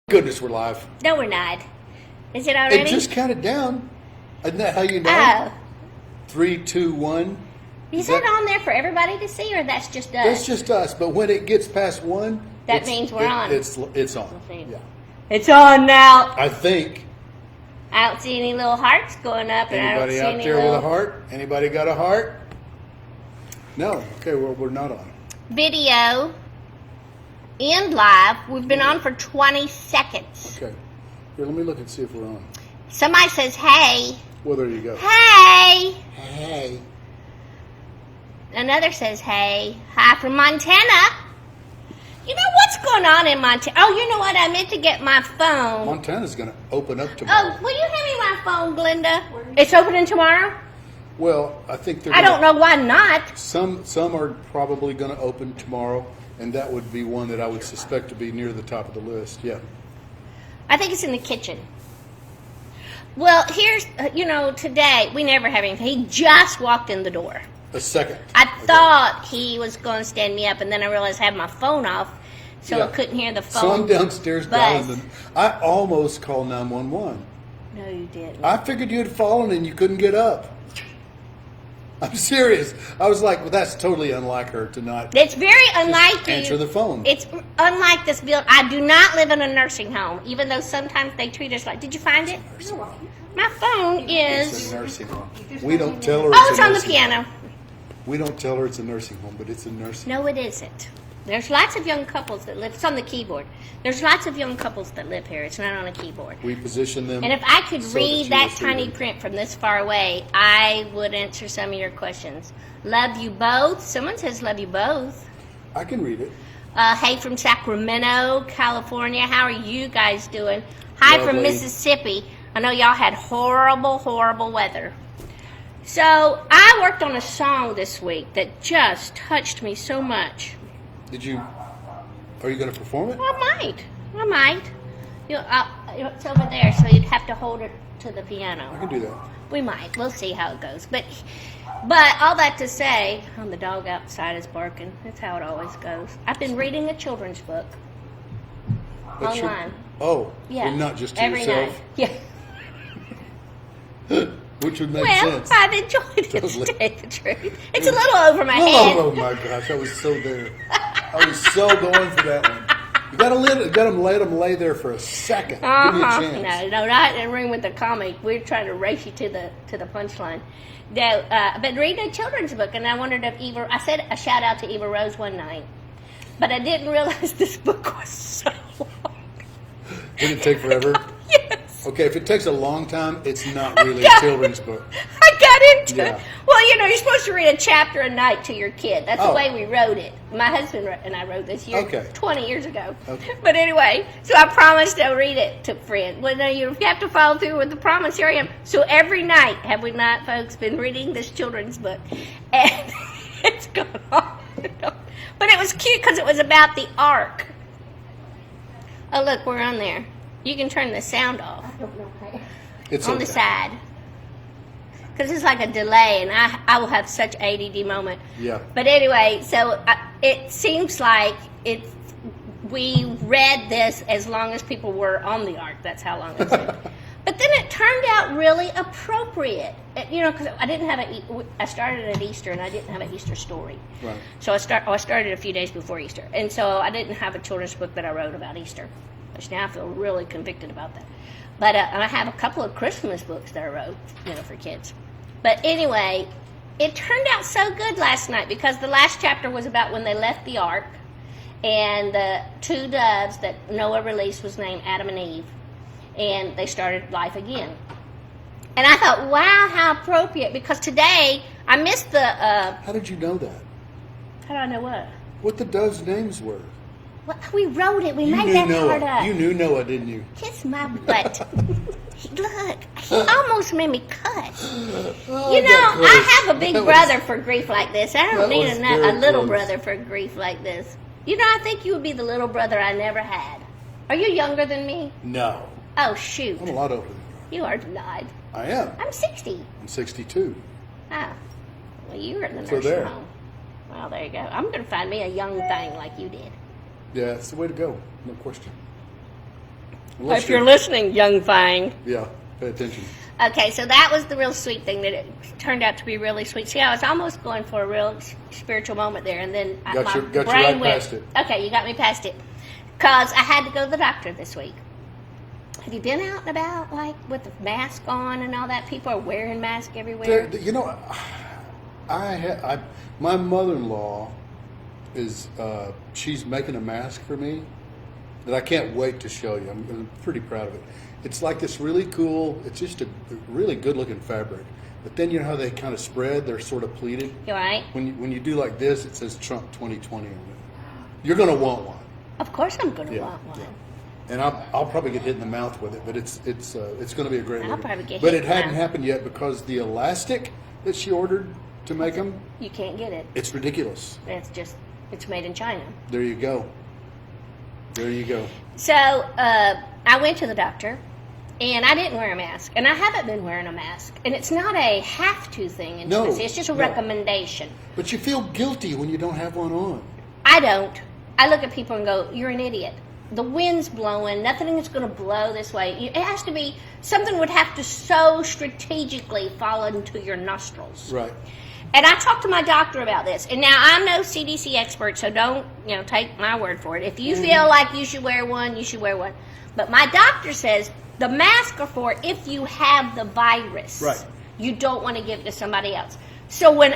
Goodness, we're live. No, we're not. Is it already? It just counted down. Isn't that how you know? Oh. 3, 2, 1. Is that on there for everybody to see, or that's just us? That's just us. But when it gets past 1, that means we're on. It's on. Yeah. It's on now. I think. I don't see any little hearts going up. Anybody and I don't out see there any with a heart? Anybody got a heart? No. Okay, well, we're not on. Video and live. We've been on for 20 seconds. Okay. Here, let me look and see if we're on. Somebody says, hey. Well, there you go. Hey. Hey. Another says, hey. Hi from Montana. You know what's going on in Montana? Oh, you know what? I meant to get my phone. Montana's going to open up tomorrow. Oh, will you hand me my phone, Glenda? It's opening tomorrow? Well, I think they're I don't know why not. Some are probably going to open tomorrow, and that would be one that I would suspect to be near the top of the list. Yeah. I think it's in the kitchen. Well, here's, today, we never have anything. He just walked in the door. A second. I thought he was going to stand me up, and then I realized I had my phone off, so I couldn't hear the phone. So I'm downstairs buzz. dialing. I almost called 911. No, you didn't. I figured you had fallen and you couldn't get up. I'm serious. I was like, well, that's totally unlike her to not. It's very unlike you. Answer the phone. It's unlike this building. I do not live in a nursing home, even though sometimes they treat us like. Did you find it? My phone is. It's a nursing home. We don't tell her. Oh, it's on the piano. We don't tell her it's a nursing home, but it's a nursing home. No, it isn't. There's lots of young couples that live. It's on the keyboard. There's lots of young couples that live here. It's not on a keyboard. We position them. And if I could so read that tiny print from this far away, I would answer some of your questions. Love you both. Someone says love you both. I can read it. Hey from Sacramento, California. How are you guys doing? Hi from Mississippi. I know y'all had horrible, horrible weather. So I worked on a song this week that just touched me so much. Are you going to perform it? I might. It's over there, so you'd have to hold it to the piano. I can do that. We might. We'll see how it goes. But all that to say, the dog outside is barking. That's how it always goes. I've been reading a children's book online. Yeah. Well, not just to every yourself? night. Yeah. Which would make sense. I've enjoyed it, Totally. to tell you the truth. It's a little over my head. Oh my gosh, I was so there. I was so going for that one. You gotta let them lay there for a second. Give me a chance. No, not in a room with a comic. We're trying to race you to the punchline. I've been reading a children's book, and I wondered if I said a shout out to Eva Rose one night, but I didn't realize this book was so long. Did it take forever? Yes. Okay, if it takes a long time, it's not really a children's book. I got into Yeah. it. Well, you're supposed to read a chapter a night to your kid. That's the way we wrote it. My husband and I wrote this 20 years ago. Okay. But anyway, so I promised I'll read it to Fred. Well, no, you have to follow through with the promise. Here I am. So every night, have we not, folks, been reading this children's book? And it's gone on. But it was cute because it was about the ark. Oh, look, we're on there. You can turn the sound off. I don't know how. It's on the side. Because it's like a delay, and I will have such ADD moment. Yeah. But anyway, so it seems like we read this as long as people were on the ark. That's how long it's been. But then it turned out really appropriate. Because I didn't have I started at Easter, and I didn't have an Easter story. Right. So I started a few days before Easter. And so I didn't have a children's book that I wrote about Easter. Which now I feel really convicted about that. But I have a couple of Christmas books that I wrote, for kids. But anyway, it turned out so good last night because the last chapter was about when they left the ark, and the two doves that Noah released was named Adam and Eve, and they started life again. And I thought, wow, how appropriate, because today I missed the... How did you know that? How do I know what? What the doves' names were. Well, we wrote it. We made that part up. You knew Noah, didn't you? Kiss my butt. Look, he almost made me cuss. Oh, I have a big brother for grief like this. I don't need a little close. brother for grief like this. I think you would be the little brother I never had. Are you younger than me? No. Oh, shoot. I'm a lot older than you. You are not. I am. I'm 60. I'm 62. Oh. Well, you were in the So nursing there. home. Well, there you go. I'm going to find me a young thing like you did. Yeah, it's the way to go. No question. Unless If you're listening, young Fang. Yeah, pay attention. Okay, so that was the real sweet thing that it turned out to be really sweet. See, I was almost going for a real spiritual moment there, and then Got my you brain right went, past it. Okay, you got me past it. Because I had to go to the doctor this week. Have you been out and about, like, with the mask on and all that? People are wearing masks everywhere. You know, my mother-in-law is she's making a mask for me that I can't wait to show you. I'm pretty proud of it. It's like this really cool. It's just a really good-looking fabric. But then you know how they kind of spread? They're sort of pleated. You're right. When you do like this, it says Trump 2020 on it. You're going to want one. Of course, I'm going to want one. Yeah. And I'll probably get hit in the mouth with it, but it's going to be a great. I'll probably get But hit it in the hadn't mouth. happened yet because the elastic that she ordered to make them, You can't get it. it's ridiculous. It's made in China. There you go. There you go. So I went to the doctor, and I didn't wear a mask, and I haven't been wearing a mask. And it's not a have-to thing in No, Tennessee. It's just a no. recommendation. But you feel guilty when you don't have one on. I don't. I look at people and go, "You're an idiot. The wind's blowing. Nothing is going to blow this way. It has to be something would have to so strategically fall into your nostrils." Right. And I talked to my doctor about this. And now I'm no CDC expert, so don't, take my word for it. If you feel like you should wear one, you should wear one. But my doctor says the masks are for if you have the virus. Right. You don't want to give it to somebody else. So when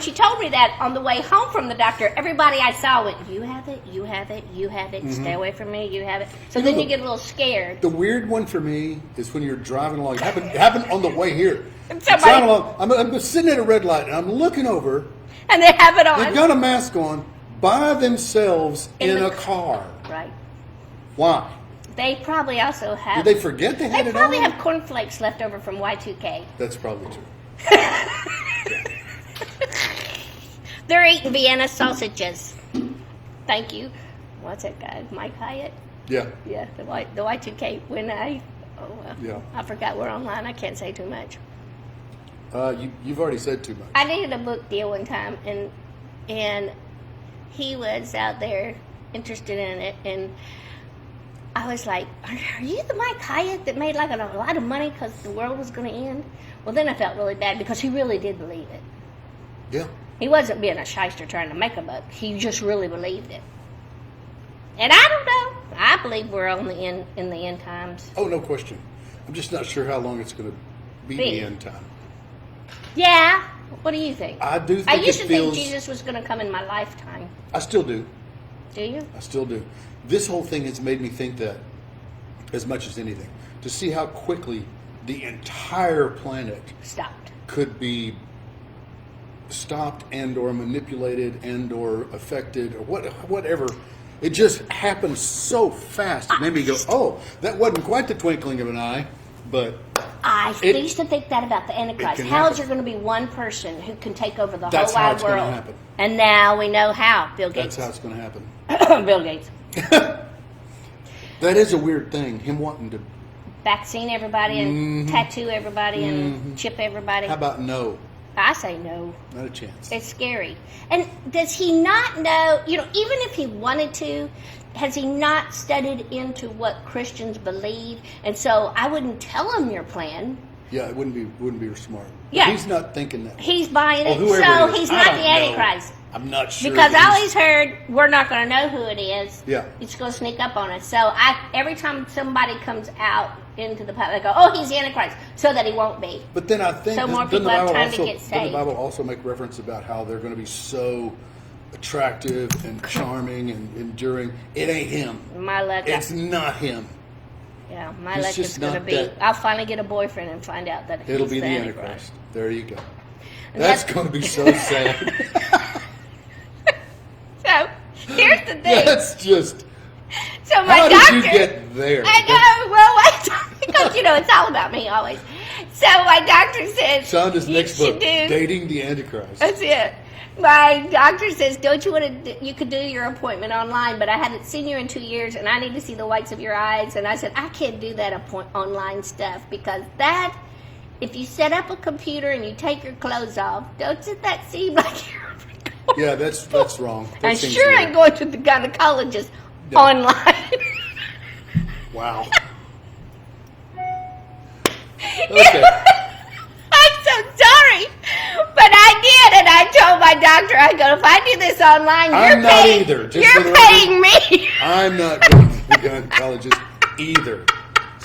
she told me that on the way home from the doctor, everybody I saw went, "You have it, you have it, you have it, stay away from me, you have it." So then you get a little scared. The weird one for me is when you're driving along. It happened on the way here. And I'm somebody- driving along. I'm sitting at a red light and I'm looking over. And they have it on. They've got a mask on by themselves in the- a car. Right. Why? They probably also have... Did they forget they had They it probably on? have cornflakes left over from Y2K. That's probably true. They're eating Vienna sausages. Thank you. What's that guy? Mike Hyatt? Yeah. Yeah, the Y2K. Yeah. I forgot we're online. I can't say too much. You've already said too much. I needed a book deal one time, and he was out there interested in it, and I was like, "Are you the Mike Hyatt that made like a lot of money because the world was going to end?" Well, then I felt really bad because he really did believe it. Yeah. He wasn't being a shyster trying to make a buck. He just really believed it. And I don't know. I believe we're on in the end times. Oh, no question. I'm just not sure how long it's going to be the end time. Yeah. What do you think? I do think I used to think feels- Jesus was going to come in my lifetime. I still do. Do you? I still do. This whole thing has made me think that as much as anything. To see how quickly the entire planet Stopped. could be stopped and or manipulated and or affected or whatever. It just happened so fast. It made me go, "Oh, that wasn't quite the twinkling of an eye," but I used to think that about the Antichrist. can How is happen. there going to be one person who can take over the That's whole how wide it's gonna world? happen. And now we know how. Bill Gates. that's how it's going to happen. Bill Gates. That is a weird thing. Him wanting to. Vaccine everybody and tattoo everybody and chip everybody. How about no? I say no. Not a chance. It's scary. And does he not know, even if he wanted to, has he not studied into what Christians believe? And so I wouldn't tell him your plan. Yeah, it wouldn't be smart. But Yeah. he's not thinking that. He's buying it. whoever So it is. he's I not don't the know. Antichrist. I'm not sure. Because I he's- always heard we're not going to know who it is. Yeah. It's going to sneak up on us. So every time somebody comes out into the public, I go, "Oh, he's the Antichrist," so that he won't be. But then I think So more doesn't the people have Bible time to also get doesn't the saved. Bible also make reference about how they're going to be so attractive and charming and enduring? It ain't him. My luck. It's not him. Yeah, my It's luck just is going to not be. that- I'll finally get a boyfriend and find out that It'll he's be the the Antichrist. Antichrist. There you go. And That's that's- going to be so sad. So here's the thing. That's just. So my How doctor. did you get there? I know. Well, because it's all about me always. So my doctor said. Chonda's you next should book, do- Dating the Antichrist. That's it. My doctor says, "Don't you want to? You could do your appointment online, but I haven't seen you in 2 years, and I need to see the whites of your eyes." And I said, "I can't do that online stuff because that. If you set up a computer and you take your clothes off, doesn't that seem like you're?" Yeah, that's wrong. That I seems sure weird. ain't going to the gynecologist No. online. Wow. Okay. I'm so sorry, but I did, and I told my doctor, I go, if I do this online, I'm not either. Just for You're the paying me. I'm not going to the gynecologist either.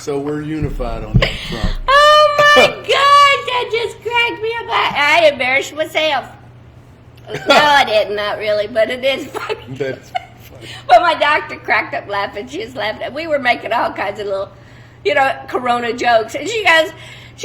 So we're unified on that front. Oh my gosh, that just cracked me up. I embarrassed myself. No, I didn't, not really, but it is funny. That's funny. But my doctor cracked up laughing. She was laughing. We were making all kinds of little, Corona jokes. And she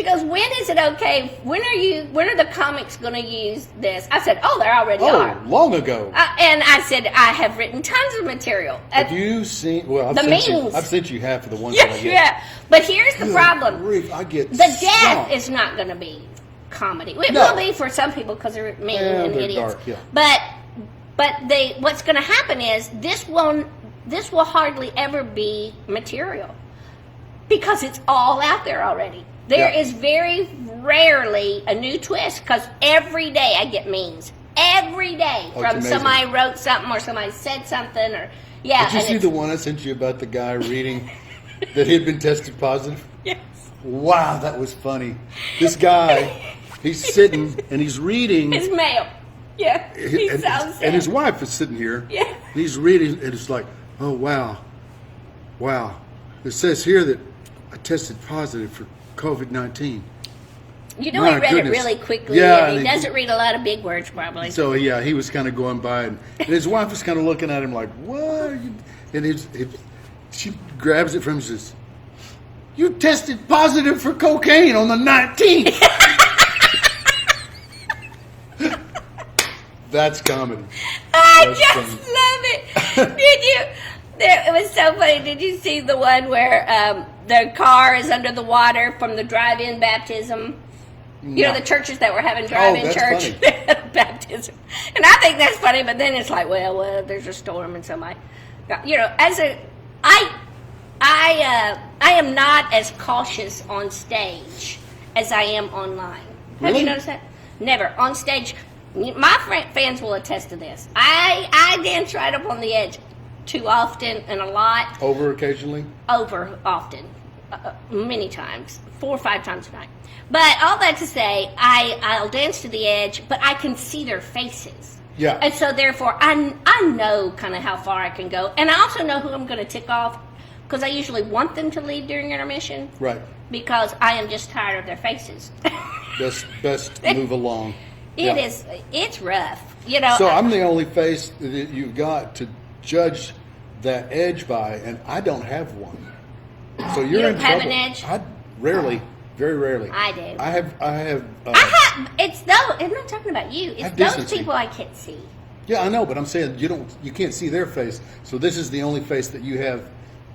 goes, when is it okay? When are the comics going to use this? I said, oh, they already are. Long ago. And I said, I have written tons of material. Have you seen? Well, I've sent you half of the ones that I get. Yeah. But here's the problem. Grief, I get the death shocked. is not going to be comedy. It No. will be for some people because they're mean and they're idiots. dark, yeah. But what's going to happen is this will hardly ever be material because it's all out there already. There is very rarely a new twist because every day I get memes. Every day from somebody wrote something or somebody said something or Did you see the one I sent you about the guy reading that he had been tested positive? Yes. Wow, that was funny. This guy, he's sitting and he's reading. His mail. Yeah. He sounds sad. And his wife is sitting here. Yeah. And he's reading and it's like, oh wow. It says here that I tested positive for COVID-19. He My read goodness. it really quickly, Yeah, and he and doesn't read a lot of big words, probably. So yeah, he was kind of going by, and his wife was kind of looking at him like, "What?" Are you? And she grabs it from him and says, "You tested positive for cocaine on the 19th." That's comedy. I That's just funny. love it. Did you? It was so funny. Did you see the one where the car is under the water from the drive-in baptism? You know, the churches that were having drive-in church baptism. And I think that's funny, but then it's like, well, there's a storm and somebody, I am not as cautious on stage as I am online. Have Really? you noticed that? Never. On stage, my fans will attest to this. I dance right up on the edge too often and a lot. Over occasionally? Over often. Many times. 4 or 5 times a night. But all that to say, I'll dance to the edge, but I can see their faces. Yeah. And so therefore, I know kind of how far I can go. And I also know who I'm going to tick off because I usually want them to leave during intermission. Right. Because I am just tired of their faces. Best move along. It's rough. So I'm the only face that you've got to judge that edge by, and I don't have one. So you're You in don't have trouble. an edge? I rarely, very rarely. I do. I have. I'm not talking about you. It's those decency. people I can't see. Yeah, I know, but I'm saying you can't see their face. So this is the only face that you have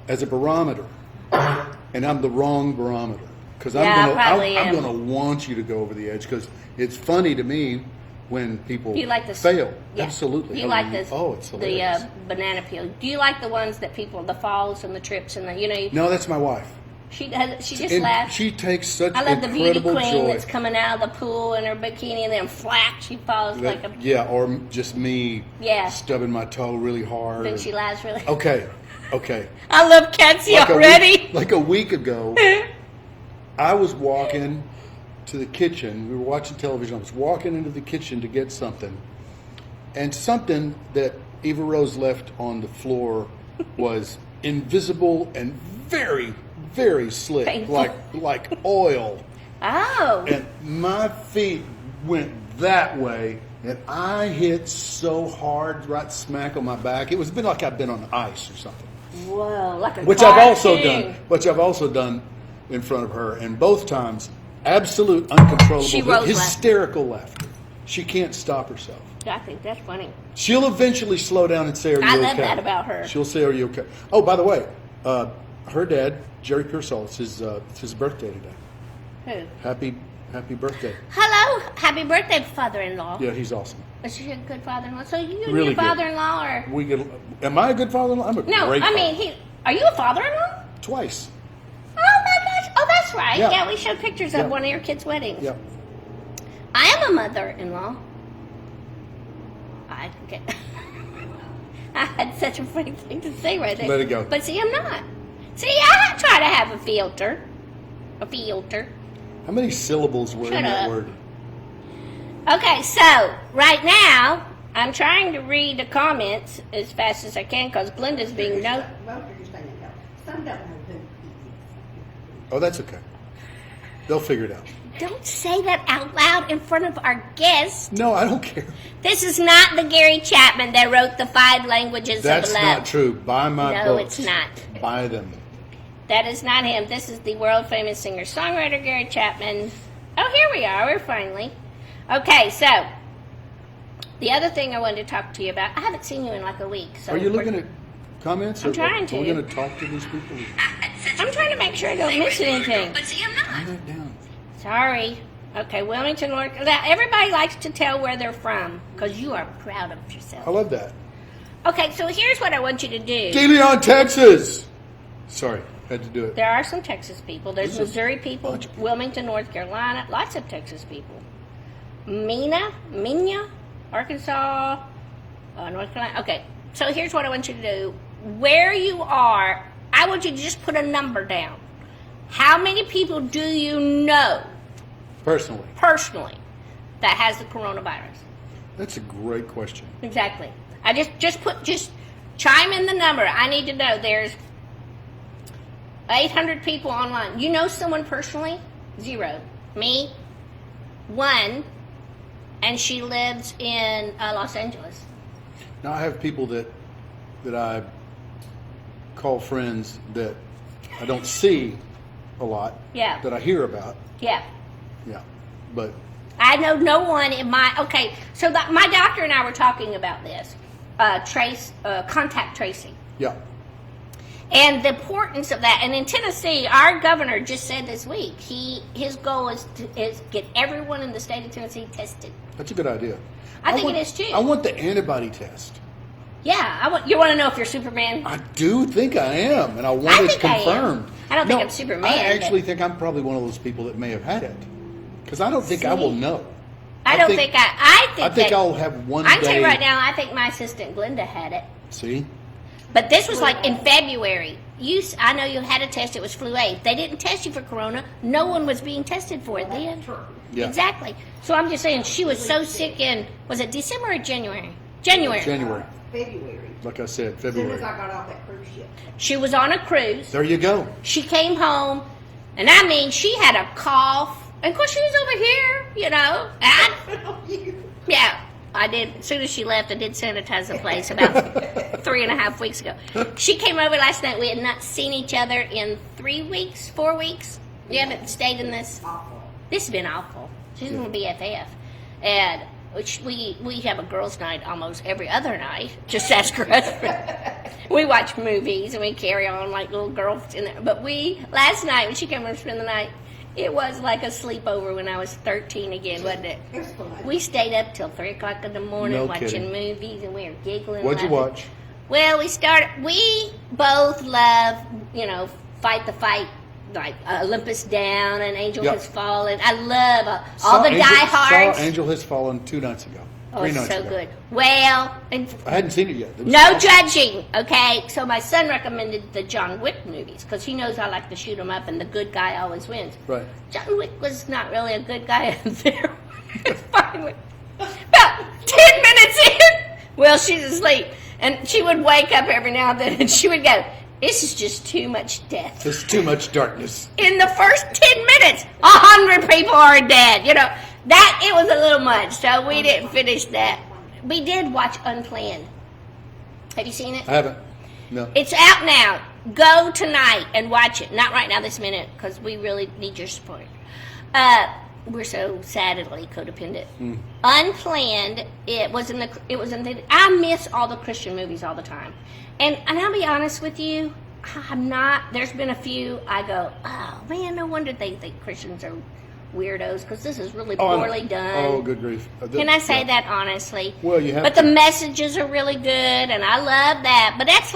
as a barometer, and I'm the wrong barometer because I'm gonna want you to go over the edge because it's funny to me when people fail. Yeah. Absolutely. Do you like this? Oh, it's hilarious. The banana peel. Do you like the ones that the falls and the trips and the No, that's my wife. She just laughs. She takes such I love the beauty incredible queen joy. that's coming out of the pool in her bikini and then flap, she falls like a. Yeah, or just me. Yeah. Stubbing my toe really hard. Then she laughs really. Okay. I love Patsy already. Like a week ago, I was walking to the kitchen. We were watching television. I was walking into the kitchen to get something. And something that Eva Rose left on the floor was invisible and very, very slick. Painful. Like oil. Oh. And my feet went that way. And I hit so hard, right smack on my back. It was been like I'd been on ice or something. Whoa, like a Which I've also done in front of her. And both times, absolute uncontrollable, hysterical laughter. She can't stop herself. I think that's funny. She'll eventually slow down and say, "Are you okay?" I love that about her. She'll say, "Are you okay?" Oh, by the way, her dad, Jerry Pearsall, it's his birthday today. Who? Happy birthday. Hello, happy birthday, father-in-law. Yeah, he's awesome. Is he a good father-in-law? So you and Really your father-in-law are... Am I a good father-in-law? I'm a great father. Are you a father-in-law? Twice. Oh my gosh. Oh, that's right. Yeah. Yeah, we showed pictures of one of your kids' weddings. Yep. I am a mother-in-law. I had such a funny thing to say right there. Let it go. But see, I'm not. See, I try to have a filter. How many syllables were in Shut that up. word? Okay, so right now I'm trying to read the comments as fast as I can because Glenda's being no. Most are just saying no. Some don't know who he is. Oh, that's okay. They'll figure it out. Don't say that out loud in front of our guests. No, I don't care. This is not the Gary Chapman that wrote the 5 languages That's of love. not true. Buy my No, books. it's not. Buy them. That is not him. This is the world famous singer songwriter Gary Chapman. Oh, here we are. We're finally. Okay, so the other thing I wanted to talk to you about. I haven't seen you in like a week. So Are you looking at comments? I'm trying to. Are we going to talk to these people? I'm trying to make sure I don't miss anything. Turn that down. Sorry. Okay, Wilmington, North. Now, everybody likes to tell where they're from because you are proud of yourself. I love that. Okay, so here's what I want you to do. De Leon, Texas. Sorry, had to do it. There are some Texas people. There's There's a Missouri people, bunch of people. Wilmington, North Carolina, lots of Texas people. Mina, Arkansas, North Carolina. Okay, so here's what I want you to do. Where you are, I want you to just put a number down. How many people do you know Personally, personally that has the coronavirus? that's a great question. Exactly. I just chime in the number. I need to know. There's 800 people online. You know someone personally? 0. Me? 1. And she lives in Los Angeles. Now I have people that I call friends that I don't see a lot. Yeah. That I hear about. Yeah. Yeah, but I know no one in my... Okay, so my doctor and I were talking about this. Contact tracing. yeah, And the importance of that. And in Tennessee, our governor just said this week, his goal is get everyone in the state of Tennessee tested. that's a good idea. I think want, it is too. I want the antibody test. Yeah, you want to know if you're Superman? I do think I am, and I want I it think I am. confirmed. I don't think I'm Superman, I actually but- think I'm probably one of those people that may have had it, because I don't think I See? will know. I think I'll have one I day. tell you right now, I think my assistant Glenda had it. See, But this was like in February. I know you had a test. It was flu A. They didn't test you for corona. No one was being tested for it then. True. Yeah. Exactly. So I'm just saying she was so sick in, was it December or January? January. January, February. like I said, As soon February. as I got off that cruise ship. She was on a cruise. There you go. She came home, and I mean, she had a cough. And of course, she was over here, you know. Yeah, I did. As soon as she left, I did sanitize the place about 3.5 weeks ago. She came over last night. We had not seen each other in 3 weeks, 4 weeks. We haven't stayed in this. Awful. This has been awful. She's going to be BFF. And which we have a girls' night almost every other night. Just ask her husband. We watch movies and we carry on like little girls in there. But last night when she came over to spend the night, it was like a sleepover when I was 13 again, wasn't it? It was fun. We stayed up till 3 o'clock in the morning No watching kidding. movies, and we were giggling. What'd you laughing. watch? Well, we both love, Fight the Fight, like Olympus Down and Angel Yep. Has Fallen. I love all the Angel, diehards. Saw Angel Has Fallen 2 nights ago. Oh, 3 it's nights so ago. good. Well, and I hadn't seen it yet. It was no awesome. judging, okay? So my son recommended the John Wick movies because he knows I like to shoot 'em up and the good guy always wins. Right. John Wick was not really a good guy there. Finally, about 10 minutes in, well, she's asleep. And she would wake up every now and then and she would go, this is just too much death. There's too much darkness. In the first 10 minutes, 100 people are dead. That it was a little much, so we didn't finish that. We did watch Unplanned. Have you seen it? I haven't. No. It's out now. Go tonight and watch it. Not right now, this minute, because we really need your support. We're so sadly codependent. Unplanned. It was in the. I miss all the Christian movies all the time, and I'll be honest with you. I'm not. There's been a few. I go, oh man, no wonder they think Christians are weirdos because this is really poorly done. Oh, good grief. Can I say Yeah. that honestly? Well, you have But to. the messages are really good, and I love that. But that's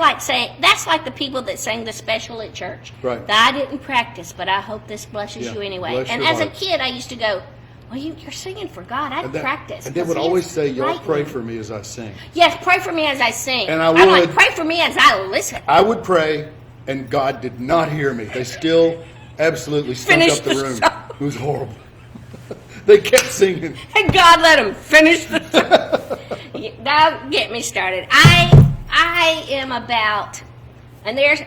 like the people that sang the special at church. Right. I didn't practice, but I hope this blesses Yeah, you anyway. bless And your as a heart. kid, I used to go, "Well, you're singing for God. I And that- practice." And they 'cause would He always is say, y'all right pray with for me as I sing. Yes, pray for me as I sing. And I I'm like, would- pray for me as I listen. I would pray, and God did not hear me. They still absolutely stunk Finish up the the room. song. It was horrible. They kept singing. And God let him finish the song. Don't get me started. I am about, and there's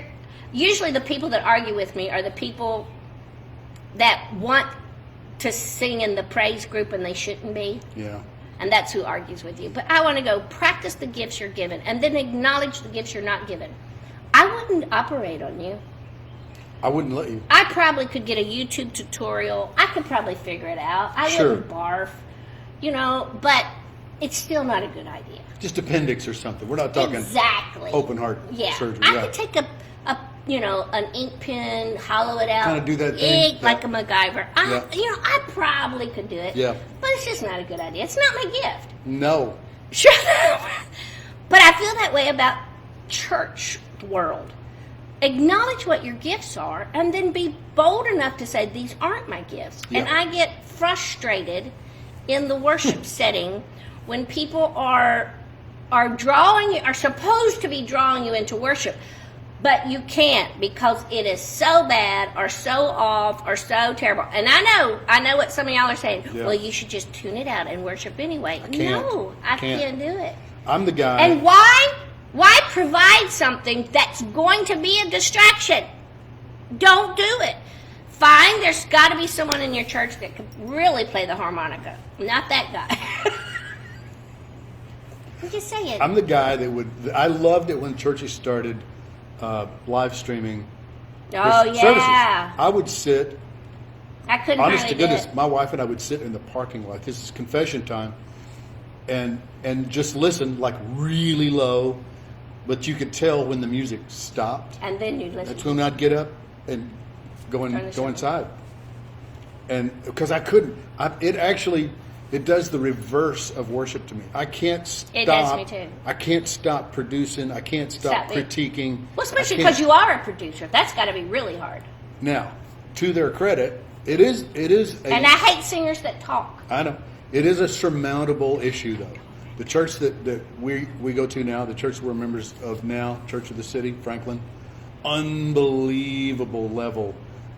usually the people that argue with me are the people that want to sing in the praise group and they shouldn't be. Yeah. And that's who argues with you. But I want to go practice the gifts you're given and then acknowledge the gifts you're not given. I wouldn't operate on you. I wouldn't let you. I probably could get a YouTube tutorial. I could probably figure it out. I Sure. wouldn't barf, but it's still not a good idea. Just appendix or something. We're not talking Exactly. open heart Yeah. surgery. I right. could take an ink pen, hollow it out. Kinda do that thing. Ink like a MacGyver. Yeah. I probably could do it. Yeah. But it's just not a good idea. It's not my gift. No. Shut up. But I feel that way about church world. Acknowledge what your gifts are and then be bold enough to say these aren't my gifts. Yeah. And I get frustrated in the worship setting when people are supposed to be drawing you into worship, but you can't because it is so bad or so off or so terrible. And I know what some of y'all are saying. Yeah. Well, you should just tune it out and worship anyway. I can't. No, I can't do it. I'm the guy. And why? Why provide something that's going to be a distraction? Don't do it. Fine, there's got to be someone in your church that could really play the harmonica. Not that guy. I'm just saying. I'm the guy that would. I loved it when churches started live streaming. Oh, services. yeah. I would sit. I couldn't Honest hardly to do goodness, it. my wife and I would sit in the parking lot. This is confession time, and just listen like really low, but you could tell when the music stopped. And then you'd listen. That's when I'd get up and go Turn the show. inside. And because I couldn't, it does the reverse of worship to me. I can't stop. It does me too. I can't stop producing. I can't stop critiquing. Well, especially I can't- because you are a producer. That's got to be really hard. Now, to their credit, it is. And I hate singers that talk. I know. It is a surmountable issue, though. The church that we go to now, the church we're members of now, Church of the City, Franklin, unbelievable level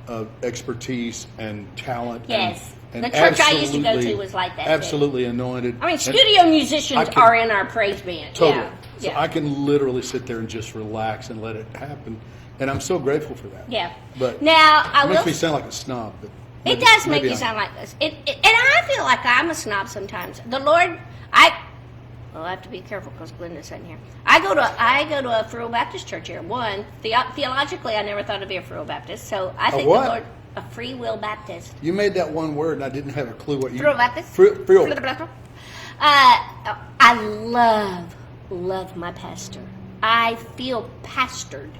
of expertise and talent. Yes. And The church I used to go to absolutely- was like that, too. Absolutely anointed. I mean, And- studio musicians I can- are in our praise band. Totally. Yeah. So Yeah. I can literally sit there and just relax and let it happen. And I'm so grateful for that. Yeah. But Now, I it makes will. me sound like a snob. But It maybe- does make maybe you I am. sound like this. And I feel like I'm a snob sometimes. The Lord, I have to be careful because Glenda's sitting here. I go to a Free Will Baptist church here. Theologically, I never thought to be a Free Will Baptist. So I think what? the Lord, a Free Will Baptist. You made that one word, and I didn't have a clue what you. Free Will Baptist. Free will. I love my pastor. I feel pastored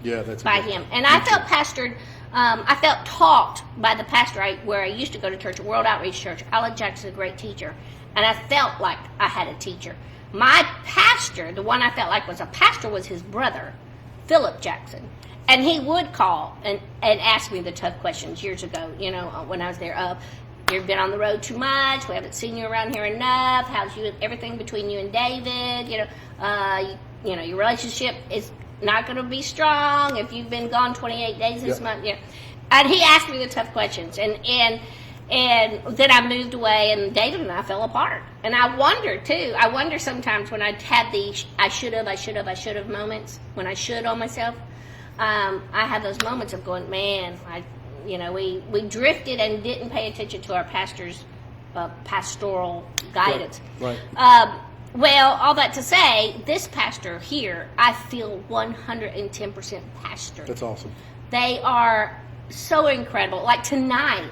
Yeah, that's by good. him. And I felt pastored, I felt taught by the pastor where I used to go to church, World Outreach Church. Alan Jackson's a great teacher. And I felt like I had a teacher. My pastor, the one I felt like was a pastor, was his brother, Philip Jackson. And he would call and ask me the tough questions years ago, when I was there. You've been on the road too much. We haven't seen you around here enough. How's everything between you and David? Your relationship is not going to be strong if you've been gone 28 days this Yep. month. And he asked me the tough questions, and then I moved away, and David and I fell apart. And I wonder too. I wonder sometimes when I had the I should have moments when I should on myself. I have those moments of going, man, we drifted and didn't pay attention to our pastor's pastoral guidance. Right. Well, all that to say, this pastor here, I feel 110% pastored. That's awesome. They are so incredible. Like tonight,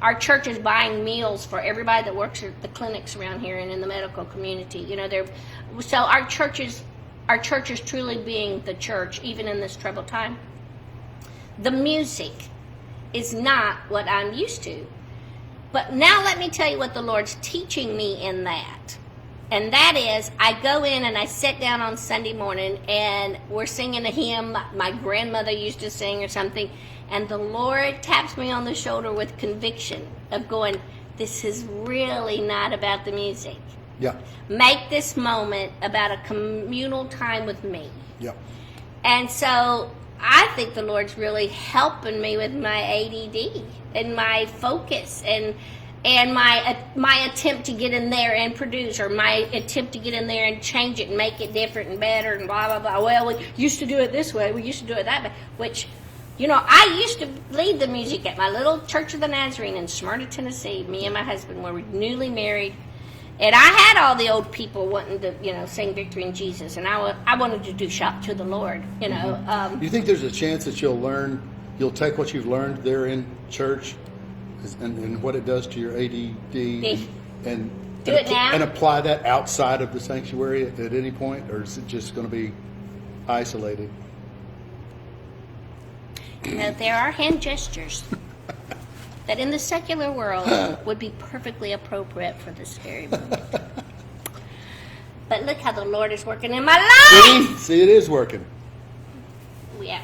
our church is buying meals for everybody that works at the clinics around here and in the medical community. So our church is truly being the church, even in this troubled time. The music is not what I'm used to. But now let me tell you what the Lord's teaching me in that. And that is, I go in and I sit down on Sunday morning and we're singing a hymn my grandmother used to sing or something. And the Lord taps me on the shoulder with conviction of going, this is really not about the music. Yeah. Make this moment about a communal time with me. Yeah. And so I think the Lord's really helping me with my ADD and my focus and my attempt to get in there and produce, or my attempt to get in there and change it and make it different and better and blah, blah, blah. Well, we used to do it this way. We used to do it that way. Which, I used to lead the music at my little Church of the Nazarene in Smyrna, Tennessee. Me and my husband were newly married. And I had all the old people wanting to, sing Victory in Jesus. And I wanted to do Shout to the Lord, You think there's a chance that you'll take what you've learned there in church and what it does to your ADD and Do it now? and apply that outside of the sanctuary at any point? Or is it just going to be isolated? There are hand gestures that in the secular world would be perfectly appropriate for this very moment. But look how the Lord is working in my life. See, it is working. Yeah.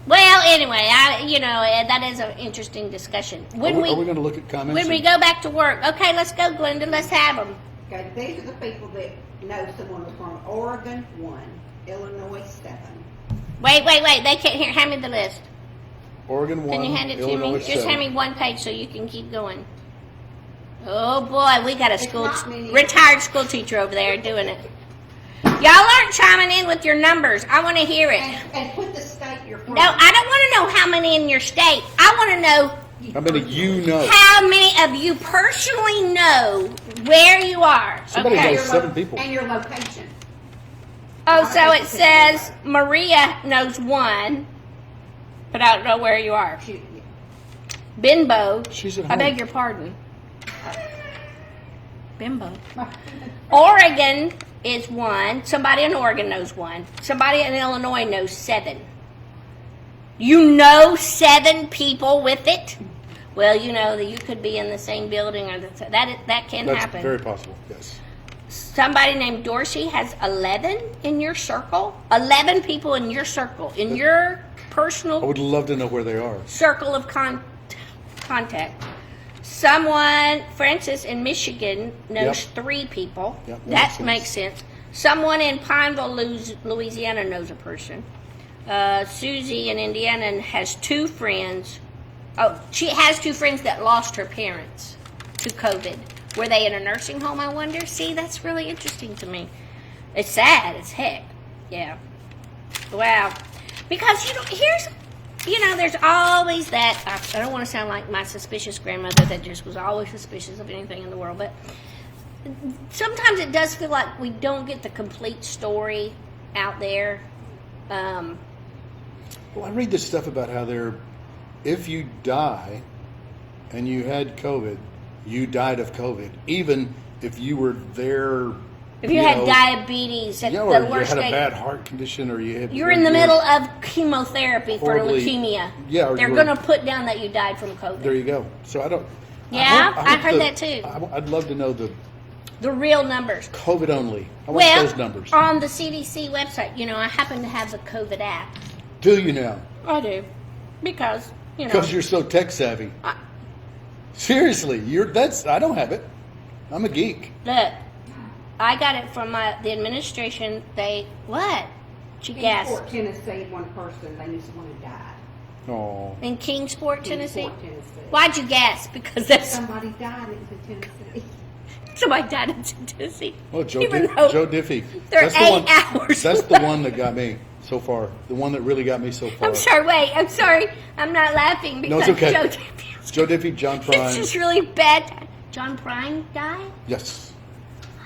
Well, anyway, that is an interesting discussion. Are we going to look at comments? When we go back to work, okay, let's go, Glenda. Let's have them. Okay, these are the people that know someone from Oregon 1, Illinois 7. Wait. They can't hear. Hand me the list. Oregon 1, Can you hand it Illinois to me? 7. Just hand me one page so you can keep going. Oh boy, we got a retired school teacher over there doing it. Y'all aren't chiming in with your numbers. I want to hear it. And put the state you're from. No, I don't want to know how many in your state. I want to know How many you know? how many of you personally know where you are. Somebody Okay. knows 7 people. And your location. Oh, so it says Maria knows 1, but I don't know where you are. Bimbo. She's at I home. beg your pardon. Bimbo. Oregon is 1. Somebody in Oregon knows 1. Somebody in Illinois knows 7. You know 7 people with it? Well, that you could be in the same building, or that can That's happen. very possible, yes. Somebody named Dorsey has 11 in your circle. 11 people in your circle, in your personal I would love to know where they are. circle of contact. Someone, Francis in Michigan, knows 3 people. Yep, that makes makes sense. Someone in Pineville, Louisiana knows a person. Susie in Indiana has 2 friends. Oh, she has 2 friends that lost her parents to COVID. Were they in a nursing home, I wonder? See, that's really interesting to me. It's sad as heck. Yeah. Wow. Because, there's always that. I don't want to sound like my suspicious grandmother that just was always suspicious of anything in the world, but sometimes it does feel like we don't get the complete story out there. Well, I read this stuff about how if you die and you had COVID, you died of COVID, even if you were there. If you had diabetes at or the you worst had a stage, bad heart condition, or you're in the middle of chemotherapy for horribly- leukemia. Yeah, or they're you were- going to put down that you died from COVID. There you go. So I don't. Yeah, I I've heard that too. I'd love to know the The real numbers. COVID only. I want those numbers. On the CDC website, I happen to have the COVID app. Do you now? I do, because Because you're so tech savvy. Seriously, I don't have it. I'm a geek. Look, I got it from the administration. What? She gasped. Kingsport, Tennessee, one person, they knew someone who died. Oh. In Kingsport, Tennessee. Kingsport, Tennessee. Why'd you gasp? Because that's Somebody died in Tennessee. somebody died in Tennessee. Oh, Joe Even though Diffie. they're That's the 8 one- hours. That's the one that got me so far. The one that really got me so far. I'm sorry. Wait. I'm sorry. I'm not laughing No, because it's okay. Joe Diffie. Joe Diffie, John It's Prine. just really bad. John Prine died. Yes.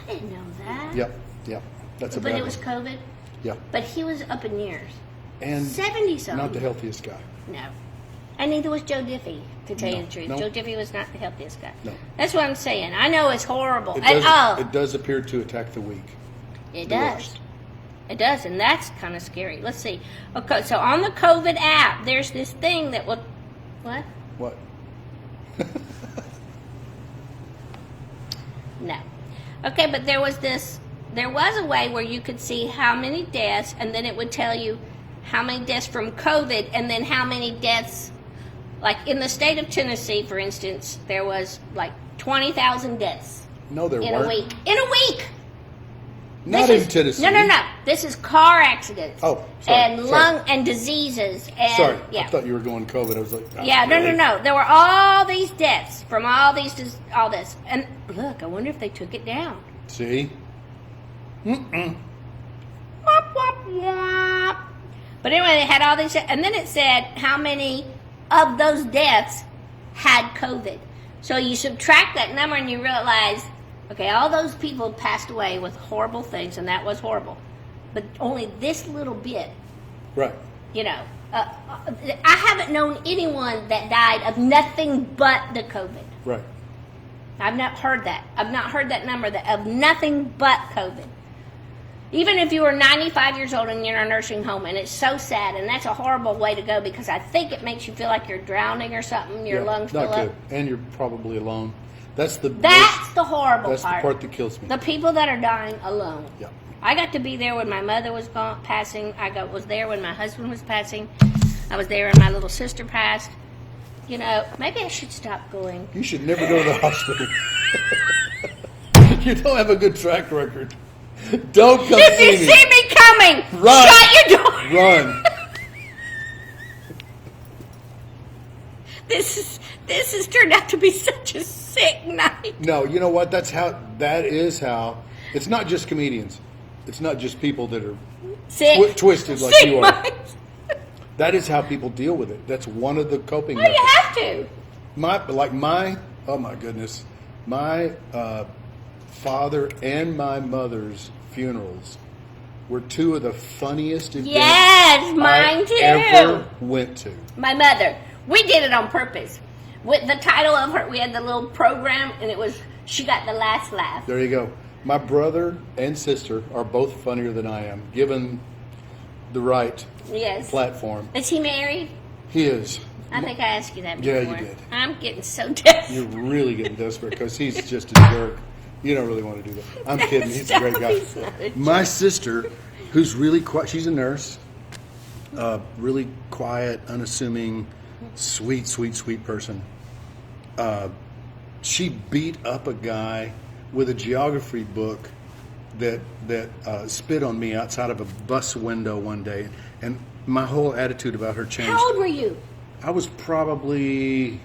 I didn't know that. Yep. That's a But bad it was one. COVID. Yeah. But he was up in years. And 70-something. not the healthiest guy. No. And neither was Joe Diffie, to tell you the truth. No. Joe Diffie was not the healthiest guy. No. That's what I'm saying. I know it's horrible. It does appear to attack the weak. It the does. worst. It does, and that's kind of scary. Let's see. Okay, so on the COVID app, there's this thing that will... What? What? No. Okay, but there was a way where you could see how many deaths, and then it would tell you how many deaths from COVID, and then how many deaths, like in the state of Tennessee, for instance, there was like 20,000 deaths No, there in weren't. a week. In a week! Not in Tennessee. No. This is car accidents. Oh, sorry, and sorry. lung and diseases. And, Sorry, yeah. I thought you were going COVID. I was like, oh, Yeah, really? no. There were all these deaths from all this. And look, I wonder if they took it down. See? Wop, wop, wop. But anyway, they had all these, and then it said how many of those deaths had COVID. So you subtract that number and you realize, okay, all those people passed away with horrible things, and that was horrible. But only this little bit, Right. you know. I haven't known anyone that died of nothing but the COVID. Right. I've not heard that. I've not heard that number of nothing but COVID. Even if you were 95 years old and you're in a nursing home, and it's so sad, and that's a horrible way to go because I think it makes you feel like you're drowning or something. Your lungs not fill good. up. And you're probably alone. That's the Horrible That's part. the part that kills me. The people that are dying alone. Yeah. I got to be there when my mother was passing. Was there when my husband was passing. I was there when my little sister passed. You know, maybe I should stop going. You should never go to the hospital. You don't have a good track record. Don't come If see you me. see me coming, Run. shut your door. Run. This has turned out to be such a sick night. No, you know what? That is how. It's not just comedians. It's not just people that are Sick. twisted like Sick you are. minds. That is how people deal with it. That's one of the coping Well, methods. you have to. Oh my goodness, my father and my mother's funerals were two of the funniest events Yes, mine I too. ever went to. My mother. We did it on purpose. With the title of her, we had the little program, and it was "She Got the Last Laugh." There you go. My brother and sister are both funnier than I am, given the right Yes. platform. Is he married? He is. I think I asked you that Yeah, before. you did. I'm getting so desperate. You're really getting desperate because he's just a jerk. You don't really want to do that. I'm kidding. He's a great guy. He's not a jerk. My sister, who's really quiet, she's a nurse, really quiet, unassuming, sweet person. She beat up a guy with a geography book that spit on me outside of a bus window one day, and my whole attitude about her changed. How old were you? I was probably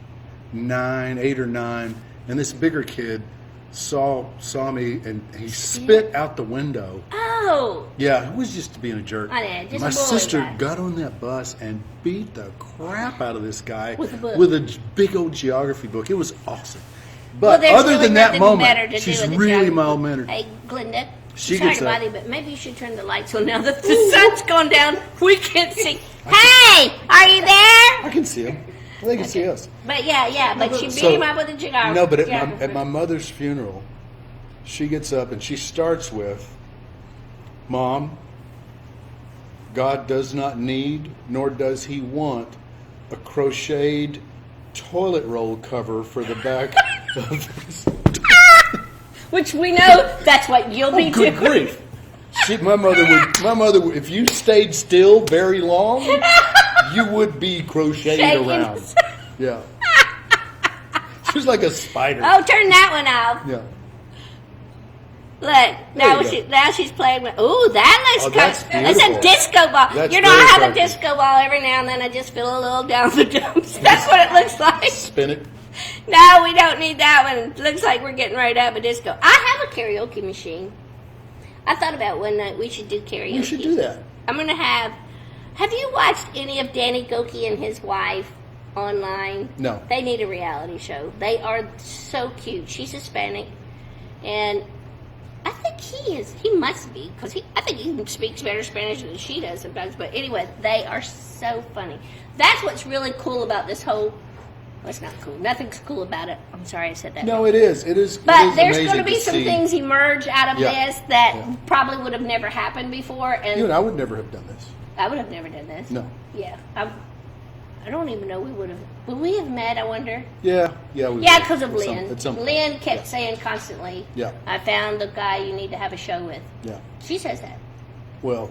8 or 9, and this bigger kid saw me, and he spit out the window. Oh. Yeah, it was just being a jerk. I know, just My a bully sister guy. got on that bus and beat the crap out of this guy With a book. with a big old geography book. It was awesome. Well, But there's other really than that nothing better moment, to she's do with the really geography. mild-mannered. Hey, Glenda. She sorry gets to up. bother you, but maybe you should turn the lights on now that the sun's gone down. We can't see. Hey, are you there? I can see him. They can see us. But yeah, but she beat So- him up with a geography. No, but at my mother's funeral, she gets up and she starts with, "Mom, God does not need, nor does he want, a crocheted toilet roll cover for the back of his." Which we know that's what you'll be Good doing. grief! My mother would, if you stayed still very long, you would be crocheted Shaking. around. Yeah. She was like a spider. Oh, turn that one off. Yeah. Look, you now she's playing with. Ooh, that looks Oh, that's kind. That's a beautiful. disco ball. That's You know, very I have a attractive. disco ball every now and then. I just feel a little down the dumps. That's what it looks like. Spin it. No, we don't need that one. It looks like we're getting ready to have a disco. I have a karaoke machine. I thought about one night we should do karaoke. You should do that. I'm gonna have. Have you watched any of Danny Goki and his wife online? No. They need a reality show. They are so cute. She's Hispanic, and I think he is. He must be because I think he speaks better Spanish than she does sometimes. But anyway, they are so funny. That's what's really cool about this whole. Well, it's not cool. Nothing's cool about it. I'm sorry I said that. No, it is. It is. But it is there's amazing going to be to some see. things emerge out of Yeah. this that Yeah. probably would have never happened before, and You and I would never have done this. I would have never done this. No. Yeah. I don't even know we would have. Would we have met? I wonder. Yeah. Yeah. We Yeah, would. because of At some- Lynn. at some point. Lynn kept Yeah. saying constantly, Yeah. I found the guy you need to have a show with. Yeah. She says that. Well,